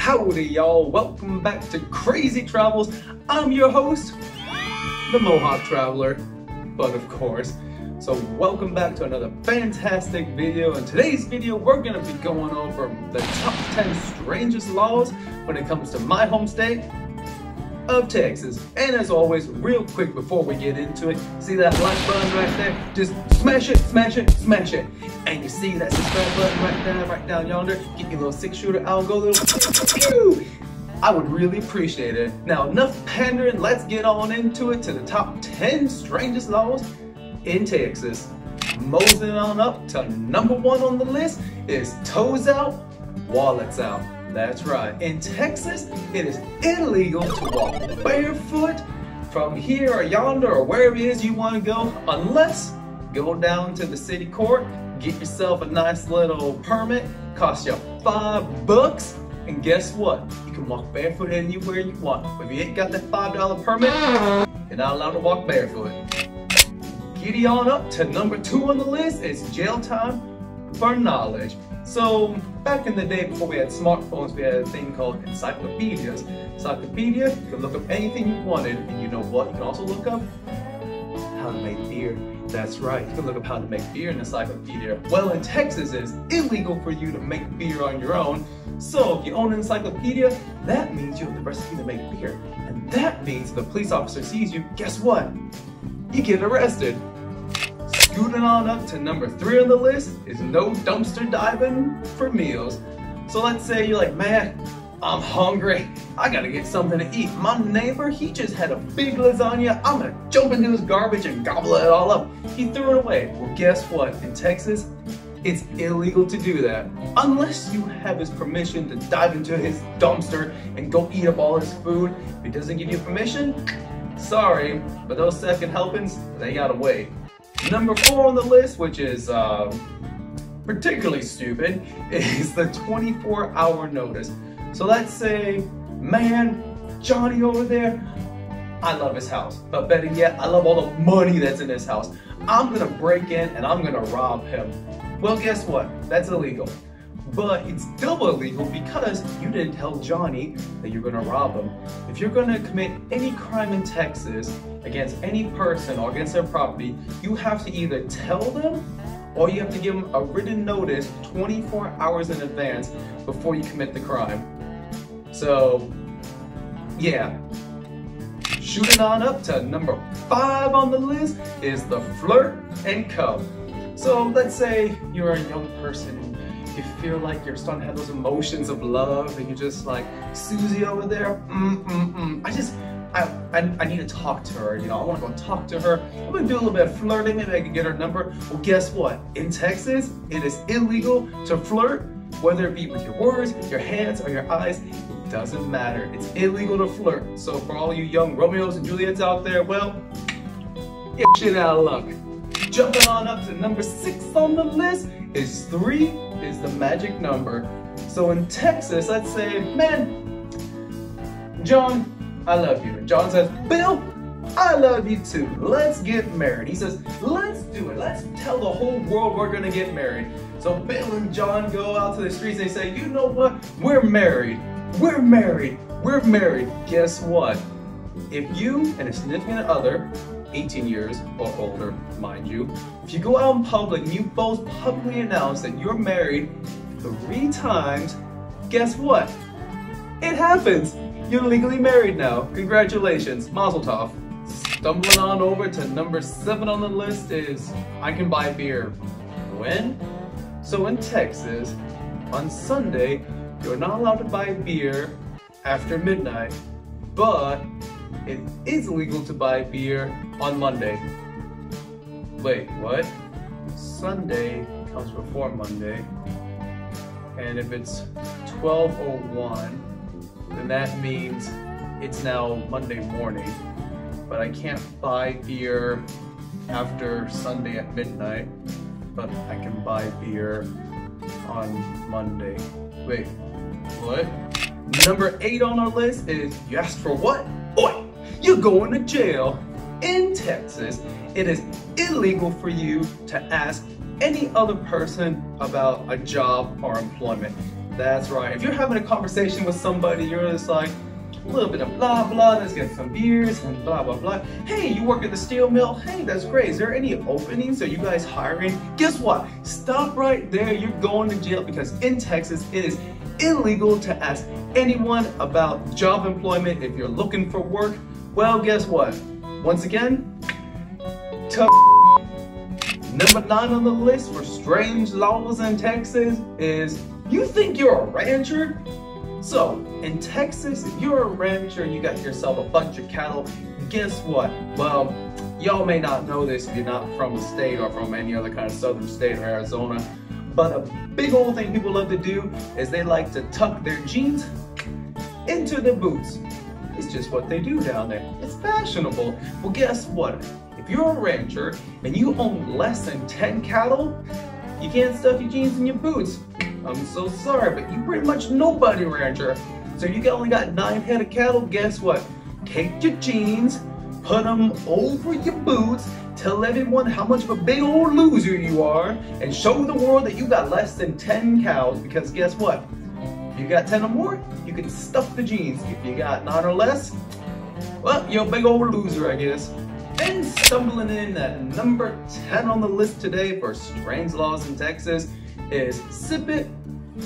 Howdy y'all, welcome back to Crazy Travels. I'm your host, the Mohawk Traveler, but of course. So welcome back to another fantastic video. In today's video, we're gonna be going over the top 10 strangest laws when it comes to my home state of Texas. And as always, real quick before we get into it, see that like button right there? Just smash it, smash it, smash it. And you see that subscribe button right down yonder? Get your little 6-shooter out, go little pew! I would really appreciate it. Now enough pandering, let's get on into it to the top 10 strangest laws in Texas. Moseying on up to number 1 on the list is toes out, wallets out. That's right. In Texas, it is illegal to walk barefoot from here or yonder or wherever it is you want to go, unless go down to the city court, get yourself a nice little permit, cost you $5, and guess what? You can walk barefoot anywhere you want. But if you ain't got that $5 permit, you're not allowed to walk barefoot. Giddy on up to number 2 on the list is jail time for knowledge. So back in the day, before we had smartphones, we had a thing called encyclopedias. Encyclopedia, you can look up anything you wanted, and you know what? You can also look up how to make beer. That's right, you can look up how to make beer in encyclopedia. Well, in Texas, it's illegal for you to make beer on your own. So if you own an encyclopedia, that means you have the recipe to make beer. And that means if the police officer sees you, guess what? You get arrested. Scooting on up to number 3 on the list is no dumpster diving for meals. So let's say you're like, man, I'm hungry. I gotta get something to eat. My neighbor, he just had a big lasagna. I'm gonna jump into his garbage and gobble it all up. He threw it away. Well, guess what? In Texas, it's illegal to do that. Unless you have his permission to dive into his dumpster and go eat up all his food. If he doesn't give you permission, sorry, but those second helpings, they gotta wait. Number 4 on the list, which is particularly stupid, is the 24-hour notice. So let's say, man, Johnny over there, I love his house, but better yet, I love all the money that's in his house. I'm gonna break in and I'm gonna rob him. Well, guess what? That's illegal. But it's double illegal because you didn't tell Johnny that you're gonna rob him. If you're gonna commit any crime in Texas against any person or against their property, you have to either tell them or you have to give them a written notice 24 hours in advance before you commit the crime. So, yeah. Shooting on up to number 5 on the list is the flirt and come. So let's say you're a young person and you feel like you're starting to have those emotions of love and you're just like, Susie over there, I need to talk to her, you know, I want to go talk to her. I'm going to do a little bit of flirting, maybe I can get her number. Well, guess what? In Texas, it is illegal to flirt, whether it be with your words, your hands, or your eyes. It doesn't matter. It's illegal to flirt. So for all you young Romeos and Juliets out there, well, get shit out of luck. Jumping on up to number 6 on the list is 3 is the magic number. So in Texas, let's say, man, John, I love you. And John says, Bill, I love you too. Let's get married. He says, let's do it. Let's tell the whole world we're gonna get married. So Bill and John go out to the streets. They say, you know what? We're married. We're married. We're married. Guess what? If you and a significant other, 18 years or older, mind you, if you go out in public and you both publicly announce that you're married 3 times, guess what? It happens. You're legally married now. Congratulations. Mazel tov. Stumbling on over to number 7 on the list is I can buy beer. When? So in Texas, on Sunday, you're not allowed to buy beer after midnight, but it is legal to buy beer on Monday. Wait, what? Sunday comes before Monday, and if it's 12:01, then that means it's now Monday morning, but I can't buy beer after Sunday at midnight, but I can buy beer on Monday. Wait, what? Number 8 on our list is you asked for what? Oi! You're going to jail. In Texas, it is illegal for you to ask any other person about a job or employment. That's right. If you're having a conversation with somebody, you're just like, a little bit of blah blah, let's get some beers and blah blah blah. Hey, you work at the steel mill? Hey, that's great. Is there any openings? Are you guys hiring? Guess what? Stop right there. You're going to jail because in Texas, it is illegal to ask anyone about job employment if you're looking for work. Well, guess what? Once again, number 9 on the list for strange laws in Texas is you think you're a rancher? So, in Texas, if you're a rancher and you got yourself a bunch of cattle, guess what? Well, y'all may not know this if you're not from the state or from any other kind of southern state or Arizona, but a big old thing people love to do is they like to tuck their jeans into their boots. It's just what they do down there. It's fashionable. Well, guess what? If you're a rancher and you own less than 10 cattle, you can't stuff your jeans in your boots. I'm so sorry, but you pretty much nobody rancher. So you only got 9 head of cattle, guess what? Take your jeans, put them over your boots, tell everyone how much of a big old loser you are, and show the world that you got less than 10 cows, because guess what? If you got 10 or more, you can stuff the jeans. If you got 9 or less, well, you're a big old loser, I guess. And stumbling in at number 10 on the list today for strange laws in Texas is sip it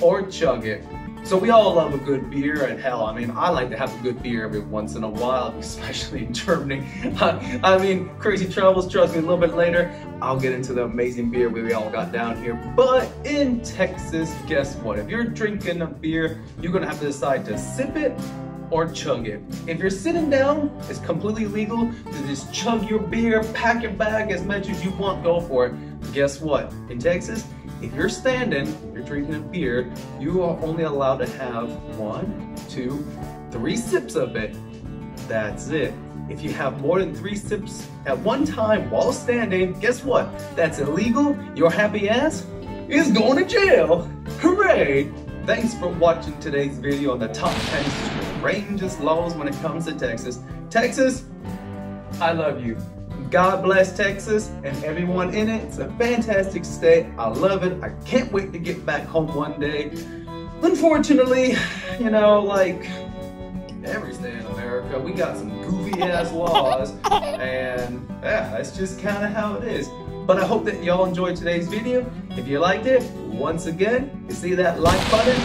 or chug it. So we all love a good beer, and hell, I mean, I like to have a good beer every once in a while, especially in Germany. I mean, crazy travels, trust me, a little bit later, I'll get into the amazing beer we all got down here. But in Texas, guess what? If you're drinking a beer, you're gonna have to decide to sip it or chug it. If you're sitting down, it's completely legal to just chug your beer, pack it back as much as you want, go for it. Guess what? In Texas, if you're standing, you're drinking a beer, you are only allowed to have 1, 2, 3 sips of it. That's it. If you have more than 3 sips at one time while standing, guess what? That's illegal. Your happy ass is going to jail. Hooray! Thanks for watching today's video on the top 10 strangest laws when it comes to Texas. Texas, I love you. God bless Texas and everyone in it. It's a fantastic state. I love it. I can't wait to get back home one day. Unfortunately, you know, like every state in America, we got some goofy ass laws, and yeah, that's just kind of how it is. But I hope that y'all enjoyed today's video. If you liked it, once again, you see that like button?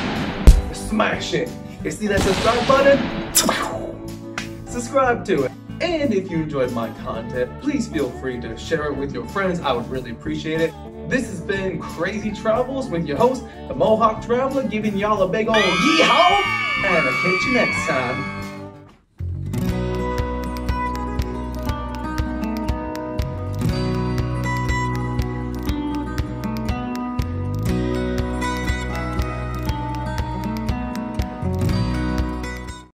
Smash it. You see that subscribe button? Subscribe to it. And if you enjoyed my content, please feel free to share it with your friends. I would really appreciate it. This has been Crazy Travels with your host, the Mohawk Traveler, giving y'all a big old yeehaw, and I'll catch you next time.